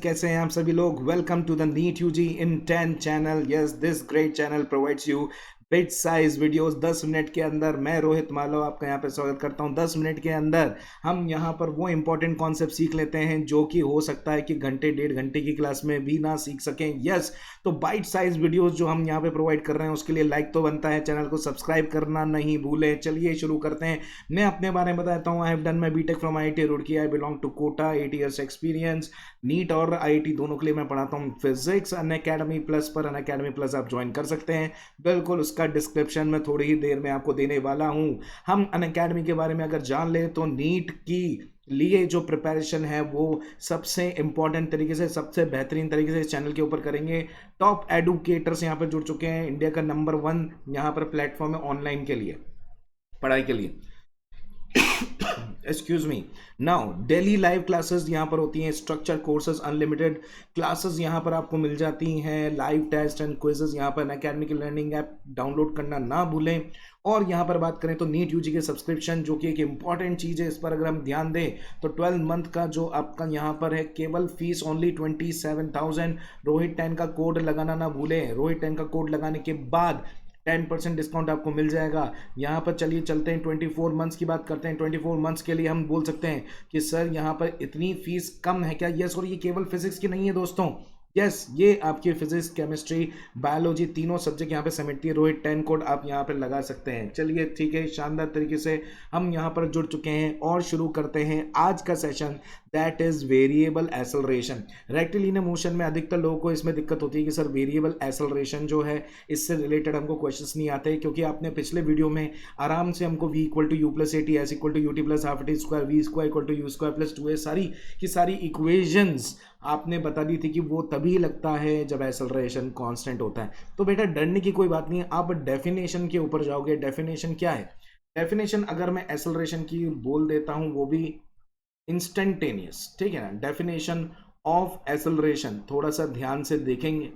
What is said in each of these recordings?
कैसे हैं आप सभी लोग। Welcome to the NEET UG in 10 channel. Yes, this great channel provides you bite size videos 10 minute के अंदर। मैं रोहित मालव आपका यहाँ पे स्वागत करता हूँ। 10 मिनट के अंदर हम यहाँ पर वो इंपॉर्टेंट कॉन्सेप्ट सीख लेते हैं जो कि हो सकता है कि घंटे डेढ़ घंटे की क्लास में भी ना सीख सकें। यस, तो बाइट साइज वीडियोस जो हम यहाँ पे प्रोवाइड कर रहे हैं उसके लिए लाइक तो बनता है, चैनल को सब्सक्राइब करना नहीं भूलें। चलिए शुरू करते हैं। मैं अपने बारे में बताता हूँ। I have done my BTech from IIT Roorkee. I belong to Kota. 8 years experience. NEET और IIT दोनों के लिए मैं पढ़ाता हूँ फिजिक्स। अनअकैडमी प्लस पर अनअकैडमी प्लस आप ज्वाइन कर सकते हैं। बिल्कुल, उसका डिस्क्रिप्शन में थोड़ी ही देर में आपको देने वाला हूँ। हम अनअकैडमी के बारे में अगर जान ले तो नीट की लिए जो प्रिपरेशन है वो सबसे इंपॉर्टेंट तरीके से, सबसे बेहतरीन तरीके से इस चैनल के ऊपर करेंगे। टॉप एडुकेटर्स यहाँ पर जुड़ चुके हैं। इंडिया का नंबर 1 यहाँ पर प्लेटफॉर्म है ऑनलाइन के लिए, पढ़ाई के लिए। Excuse me. Now daily live classes यहाँ पर होती हैं। स्ट्रक्चर कोर्सेज अनलिमिटेड क्लासेस यहाँ पर आपको मिल जाती हैं। लाइव टेस्ट एंड क्विजेज यहाँ पर अनअकैडमी की लर्निंग ऐप डाउनलोड करना ना भूलें। और यहाँ पर बात करें तो नीट यूजी के सब्सक्रिप्शन जो कि एक इंपॉर्टेंट चीज़ है, इस पर अगर हम ध्यान दें तो 12 मंथ का जो आपका यहाँ पर है केवल फीस ओनली 27,000। रोहित 10 का कोड लगाना ना भूलें। रोहित 10 का कोड लगाने के बाद 10% डिस्काउंट आपको मिल जाएगा यहाँ पर। चलिए चलते हैं 24 मंथ्स की बात करते हैं। 24 मंथ्स के लिए हम बोल सकते हैं कि सर यहाँ पर इतनी फीस कम है क्या? यस, और ये केवल फिजिक्स की नहीं है दोस्तों। यस, ये आपकी फिजिक्स, केमिस्ट्री, बायोलॉजी तीनों सब्जेक्ट यहाँ पे समेटती है। रोहित 10 कोड आप यहाँ पर लगा सकते हैं। चलिए ठीक है, शानदार तरीके से हम यहाँ पर जुड़ चुके हैं और शुरू करते हैं आज का session. That is variable acceleration. Rectilinear motion में अधिकतर लोगों को इसमें दिक्कत होती है कि सर वेरिएबल एसेलरेशन जो है इससे रिलेटेड हमको क्वेश्चंस नहीं आते, क्योंकि आपने पिछले वीडियो में आराम से हमको v equal to u plus a t, s equal to u t plus half t square, v square equal to u square plus 2a सारी की सारी इक्वेशंस आपने बता दी थी कि वो तभी लगता है जब एसेलरेशन कांस्टेंट होता है। तो बेटा डरने की कोई बात नहीं है। आप डेफिनेशन के ऊपर जाओगे। डेफिनेशन क्या है? डेफिनेशन अगर मैं एसेलरेशन की बोल देता हूं वो भी इंस्टेंटेनियस, ठीक है ना। डेफिनेशन ऑफ एसेलरेशन थोड़ा सा ध्यान से देखेंगे,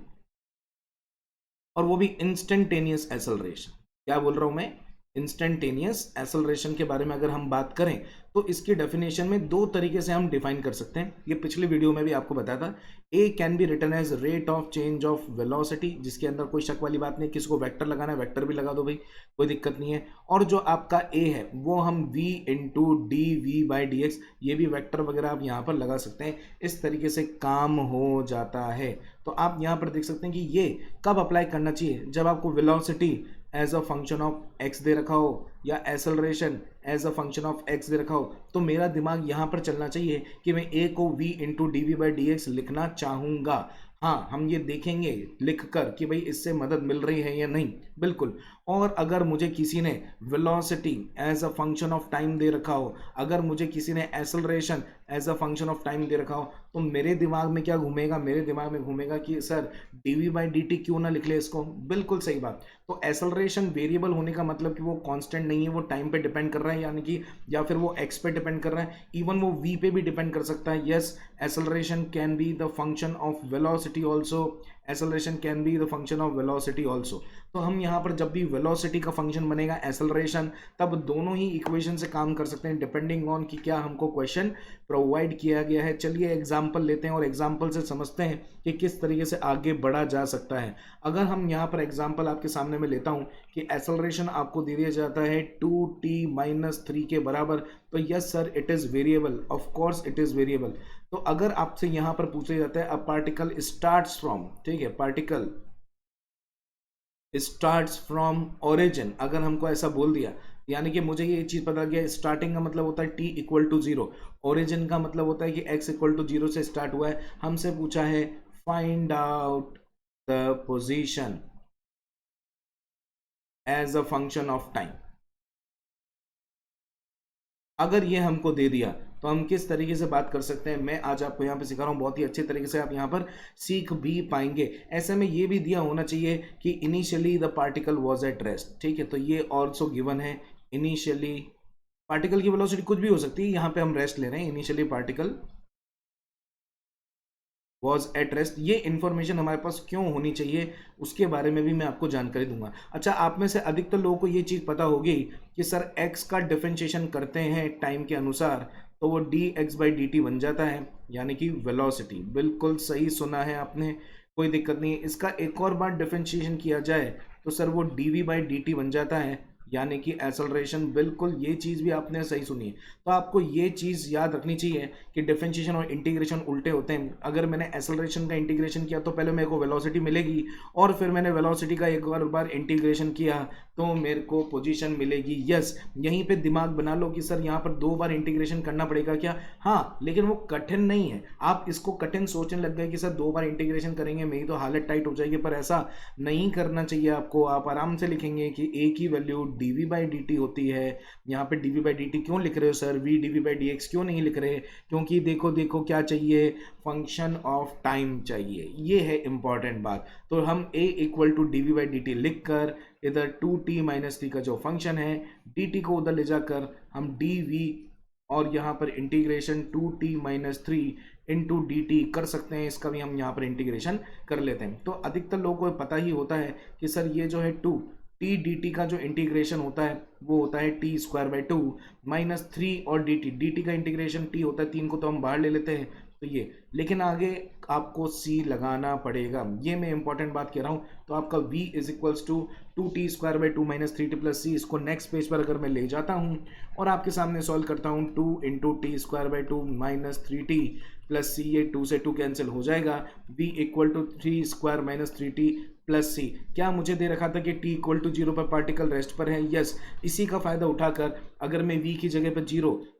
और वो भी इंस्टेंटेनियस एसेलरेशन। क्या बोल रहा हूं मैं? इंस्टेंटेनियस एसेलरेशन के बारे में अगर हम बात करें तो इसकी डेफिनेशन में दो तरीके से हम डिफाइन कर सकते हैं। ये पिछले वीडियो में भी आपको बताया था। A can be written as rate of change of velocity, जिसके अंदर कोई शक वाली बात नहीं। किसी को वेक्टर लगाना है वेक्टर भी लगा दो भाई, कोई दिक्कत नहीं है। और जो आपका ए है वो हम v into d v by d x, ये भी वेक्टर वगैरह आप यहाँ पर लगा सकते हैं। इस तरीके से काम हो जाता है। तो आप यहाँ पर देख सकते हैं कि ये कब अप्लाई करना चाहिए? जब आपको velocity as a function of x दे रखा हो या acceleration as a function of x दे रखा हो, तो मेरा दिमाग यहाँ पर चलना चाहिए कि मैं ए को v into d v by d x लिखना चाहूँगा। हाँ, हम ये देखेंगे लिख कर कि भाई इससे मदद मिल रही है या नहीं। बिल्कुल। और अगर मुझे किसी ने velocity as a function of time दे रखा हो, अगर मुझे किसी ने acceleration as a function of time दे रखा हो, तो मेरे दिमाग में क्या घूमेगा? मेरे दिमाग में घूमेगा कि sir dv by D T क्यों ना लिख ले इसको। बिल्कुल सही बात। तो एसेलरेशन वेरिएबल होने का मतलब कि वो कांस्टेंट नहीं है, वो टाइम पे डिपेंड कर रहा है, यानी कि या फिर वो एक्स पे डिपेंड कर रहा है, इवन वो v पे भी डिपेंड कर सकता है। Yes, acceleration can be the function of velocity also. Acceleration can be the function of velocity also. तो हम यहाँ पर जब भी वेलोसिटी का फंक्शन बनेगा एसेलरेशन, तब दोनों ही इक्वेशन से काम कर सकते हैं डिपेंडिंग ऑन कि क्या हमको क्वेश्चन प्रोवाइड किया गया है। चलिए एग्जाम्पल लेते हैं और एग्जाम्पल से समझते हैं कि किस तरीके से आगे बढ़ा जा सकता है। अगर हम यहाँ पर एग्जाम्पल आपके सामने में लेता हूँ कि एसेलरेशन आपको दे दिया जाता है 2t-3 के बराबर, तो yes sir it is variable, of course it is variable. तो अगर आपसे यहाँ पर पूछा जाता है अ पार्टिकल स्टार्ट्स फ्रॉम, ठीक है, पार्टिकल स्टार्ट्स फ्रॉम ओरिजिन, अगर हमको ऐसा बोल दिया, यानी कि मुझे ये चीज़ पता गया स्टार्टिंग का मतलब होता है t इक्वल टू 0, ओरिजिन का मतलब होता है कि x इक्वल टू 0 से स्टार्ट हुआ है। हमसे पूछा है find out the position as a function of time. अगर ये हमको दे दिया तो हम किस तरीके से बात कर सकते हैं, मैं आज आपको यहाँ पे सिखा रहा हूँ। बहुत ही अच्छे तरीके से आप यहाँ पर सीख भी पाएंगे। ऐसे में ये भी दिया होना चाहिए कि initially the particle was at rest, ठीक है, तो ये ऑल्सो गिवन है। इनिशियली पार्टिकल की वेलोसिटी कुछ भी हो सकती है, यहाँ पे हम रेस्ट ले रहे हैं। Initially particle was at rest, ये इन्फॉर्मेशन हमारे पास क्यों होनी चाहिए उसके बारे में भी मैं आपको जानकारी दूंगा। अच्छा, आप में से अधिकतर लोगों को ये चीज़ पता होगी कि सर एक्स का डिफरेंशिएशन करते हैं टाइम के अनुसार, तो वो dx/dt बन जाता है, यानी कि वेलोसिटी। बिल्कुल सही सुना है आपने, कोई दिक्कत नहीं है। इसका एक और बार डिफरेंशिएशन किया जाए तो सर वो dv/dt बन जाता है, यानी कि एक्सेलरेशन। बिल्कुल ये चीज़ भी आपने सही सुनी है। तो आपको ये चीज़ याद रखनी चाहिए कि डिफरेंशिएशन और इंटीग्रेशन उल्टे होते हैं। अगर मैंने एक्सेलरेशन का इंटीग्रेशन किया तो पहले मेरे को वेलोसिटी मिलेगी, और फिर मैंने वेलोसिटी का एक बार इंटीग्रेशन किया तो मेरे को पोजीशन मिलेगी। यस, यहीं पे दिमाग बना लो कि सर यहाँ पर 2 बार इंटीग्रेशन करना पड़ेगा क्या? हाँ, लेकिन वो कठिन नहीं है। आप इसको कठिन सोचने लग गए कि सर 2 बार इंटीग्रेशन करेंगे मेरी तो हालत टाइट हो जाएगी, पर ऐसा नहीं करना चाहिए आपको। आप आराम से लिखेंगे कि a की वैल्यू dv/dt होती है। यहाँ पे dv/dt क्यों लिख रहे हो सर, v dv/dx क्यों नहीं लिख रहे? क्योंकि देखो देखो क्या चाहिए, फंक्शन ऑफ टाइम चाहिए, ये है इंपॉर्टेंट बात। तो हम a इक्वल टू dv/dt लिख कर इधर 2t-3 का जो फंक्शन है dt को उधर ले जाकर हम dv और यहाँ पर इंटीग्रेशन 2t-3 इंटू dt कर सकते हैं। इसका भी हम यहाँ पर इंटीग्रेशन कर लेते हैं। तो अधिकतर लोगों को पता ही होता है कि सर ये जो है 2t dt का जो इंटीग्रेशन होता है वो होता है t² 2 -3 और dt का इंटीग्रेशन t होता है 3 को तो हम बाहर ले लेते हैं, तो ये। लेकिन आगे आपको c लगाना पड़ेगा, ये मैं इंपॉर्टेंट बात कह रहा हूँ। तो आपका v is equals to 2t² 2 -3t + c। इसको नेक्स्ट पेज पर अगर मैं ले जाता हूँ और आपके सामने सॉल्व करता हूँ, 2 × t² 2 -3t + c, ये 2 से 2 कैंसिल हो जाएगा। v equal to 3² - 3t + c। क्या मुझे दे रखा था कि t इक्वल टू 0 पर पार्टिकल रेस्ट पर है? यस, इसी का फायदा उठाकर अगर मैं v की जगह पर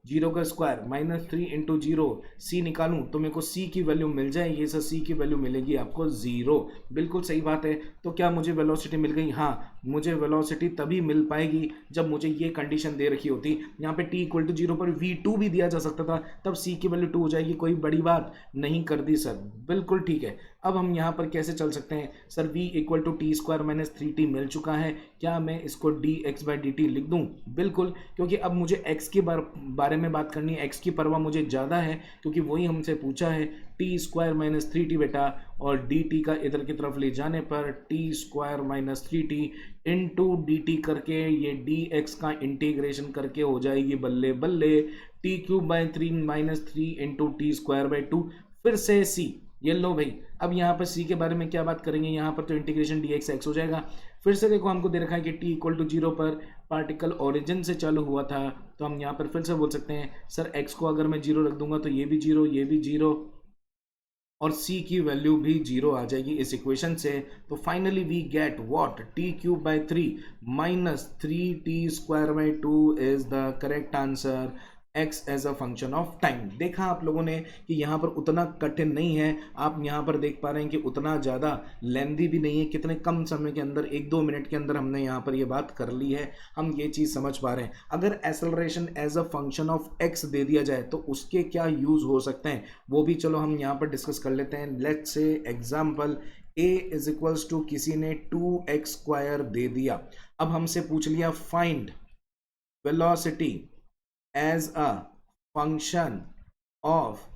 0 का स्क्वायर -3 × 0 c निकालूं तो मेरे को c की वैल्यू मिल जाएगी। सर c की वैल्यू मिलेगी आपको 0। बिल्कुल सही बात है। तो क्या मुझे वेलोसिटी मिल गई? हाँ, मुझे वेलोसिटी तभी मिल पाएगी जब मुझे ये कंडीशन दे रखी होती। यहाँ पे t इक्वल टू 0 पर v2 भी दिया जा सकता था, तब c की वैल्यू 2 हो जाएगी। कोई बड़ी बात नहीं कर दी सर, बिल्कुल ठीक है। अब हम यहाँ पर कैसे चल सकते हैं? Sir v equal to t² - 3t मिल चुका है, क्या मैं इसको dx/dt लिख दूं? बिल्कुल, क्योंकि अब मुझे x के बारे में बात करनी है। x की परवाह मुझे ज़्यादा है क्योंकि वही हमसे पूछा है। t² - 3t बेटा, और dt का इधर की तरफ ले जाने पर t² - 3t इंटू dt करके ये dx का इंटीग्रेशन करके हो जाएगी बल्ले बल्ले t³ 3 इंटू t² 2। फिर से c, ये लो भाई। अब यहाँ पर c के बारे में क्या बात करेंगे? यहाँ पर तो इंटीग्रेशन dx हो जाएगा। फिर से देखो, हमको दे रखा है कि t इक्वल टू 0 पर पार्टिकल ओरिजिन से चालू हुआ था, तो हम यहाँ पर फिर से बोल सकते हैं सर x को अगर मैं 0 रख दूंगा तो ये भी 0, ये भी 0, और c की वैल्यू भी 0 आ जाएगी इस इक्वेशन से। तो finally we get what, t³ 3 -3t² 2 is the correct answer, x as a function of time. देखा आप लोगों ने कि यहाँ पर उतना कठिन नहीं है। आप यहाँ पर देख पा रहे हैं कि उतना ज़्यादा लेंदी भी नहीं है। कितने कम समय के अंदर, 1-2 मिनट के अंदर हमने यहाँ पर ये बात कर ली है। हम ये चीज़ समझ पा रहे हैं। अगर acceleration as a function of x दे दिया जाए तो उसके क्या यूज़ हो सकते हैं, वो भी चलो हम यहाँ पर डिस्कस कर लेते हैं। Let's say example a is equals to किसी ने 2x² दे दिया। अब हमसे पूछ लिया find velocity as a function of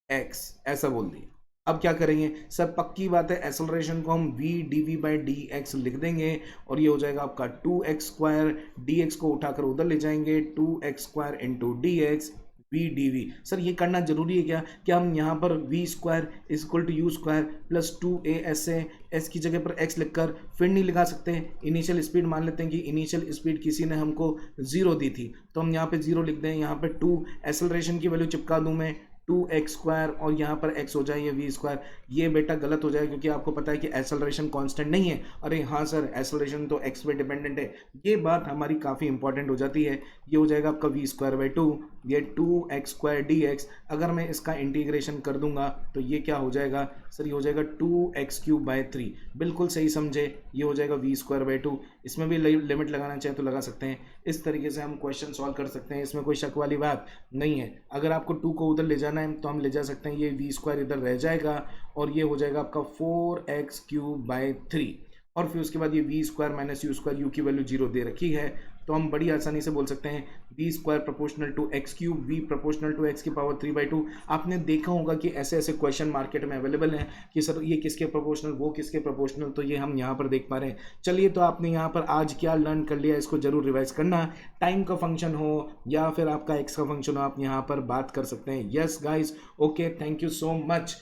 x, ऐसा बोल दिया। अब क्या करेंगे सर? पक्की बात है, एक्सेलरेशन को हम v dv/dx लिख देंगे और ये हो जाएगा आपका 2x²। dx को उठाकर उधर ले जाएंगे, 2x² into dx v dv। Sir ये करना जरूरी है क्या हम यहाँ पर v² equal to u² plus 2a से s की जगह पर x लिखकर फिर नहीं लिखा सकते? इनिशियल स्पीड मान लेते हैं कि इनिशियल स्पीड किसी ने हमको 0 दी थी, तो हम यहाँ पे 0 लिख दें। यहाँ पे 2 एक्सेलरेशन की वैल्यू चिपका दूं मैं 2x² और यहाँ पर x हो जाए ये v²। ये बेटा गलत हो जाएगा क्योंकि आपको पता है कि एक्सेलरेशन कांस्टेंट नहीं है। अरे हाँ सर, एक्सेलरेशन तो x पे डिपेंडेंट है। ये बात हमारी काफ़ी इंपॉर्टेंट हो जाती है। ये हो जाएगा आपका v² 2, ये 2x² dx। अगर मैं इसका इंटीग्रेशन कर दूंगा तो ये क्या हो जाएगा सर? ये हो जाएगा 2x³ 3। बिल्कुल सही समझे, ये हो जाएगा v² 2। इसमें भी लिमिट लगाना चाहे तो लगा सकते हैं। इस तरीके से हम क्वेश्चन सॉल्व कर सकते हैं, इसमें कोई शक वाली बात नहीं है। अगर आपको 2 को उधर ले जाना है तो हम ले जा सकते हैं, ये v² इधर रह जाएगा और ये हो जाएगा आपका 4x³ 3। और फिर उसके बाद ये v² - u², u की वैल्यू 0 दे रखी है तो हम बड़ी आसानी से बोल सकते हैं v square proportional to x cube, v proportional to x की पावर 3/2। आपने देखा होगा कि ऐसे ऐसे क्वेश्चन मार्केट में अवेलेबल हैं कि सर ये किसके प्रोपोर्शनल, वो किसके प्रोपोर्शनल, तो ये हम यहाँ पर देख पा रहे हैं। चलिए, तो आपने यहाँ पर आज क्या लर्न कर लिया, इसको जरूर रिवाइज करना। टाइम का फंक्शन हो या फिर आपका एक्स का फंक्शन हो, आप यहाँ पर बात कर सकते हैं। Yes guys, okay, thank you so much.